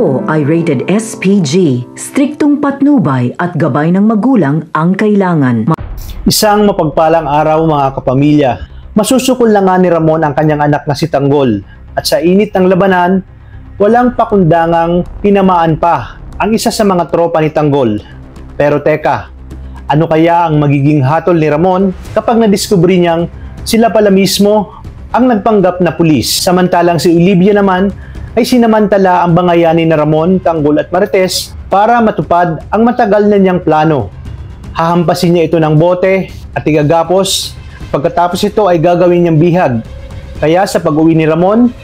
Ito ay rated SPG, striktong patnubay at gabay ng magulang ang kailangan. Isang mapagpalang araw mga kapamilya. Masusukol na nga ni Ramon ang kanyang anak na si Tanggol. At sa init ng labanan, walang pakundangang tinamaan pa ang isa sa mga tropa ni Tanggol. Pero teka, ano kaya ang magiging hatol ni Ramon kapag nadiskubre niyang sila pala mismo ang nagpanggap na pulis? Samantalang si Olivia naman ay sinamantala ang bangayanin na Ramon, Tanggol at Marites para matupad ang matagal na niyang plano. Hahampasin niya ito ng bote at igagapos. Pagkatapos ito ay gagawin niyang bihag. Kaya sa pag-uwi ni Ramon,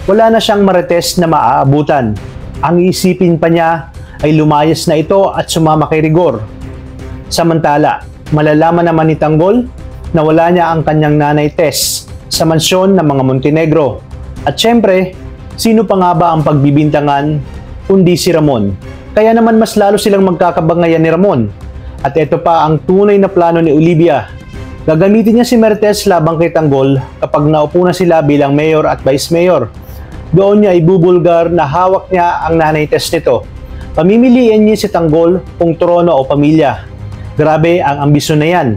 wala na siyang Marites na maaabutan. Ang isipin pa niya ay lumayas na ito at sumama kay Rigor. Samantala, malalaman naman ni Tanggol na wala niya ang kanyang nanay Tess sa mansyon ng mga Montenegro. At syempre, sino pa nga ba ang pagbibintangan kundi si Ramon? Kaya naman mas lalo silang magkakabangayan ni Ramon. At ito pa ang tunay na plano ni Olivia. Gagamitin niya si Marites labang kay Tanggol kapag naupo na sila bilang mayor at vice mayor. Doon niya ibubulgar na hawak niya ang nanay Tess nito. Pamimiliin niya si Tanggol kung trono o pamilya. Grabe ang ambisyon na yan.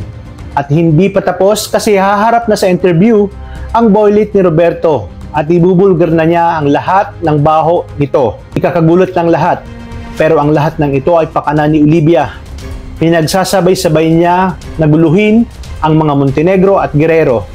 At hindi pa tapos kasi haharap na sa interview ang boylet ni Roberto at ibubulgar na niya ang lahat ng baho nito. Ikakagulot ng lahat. Pero ang lahat ng ito ay pakana ni Olivia. Pinagsasabay-sabay niya na guluhin ang mga Montenegro at Guerrero.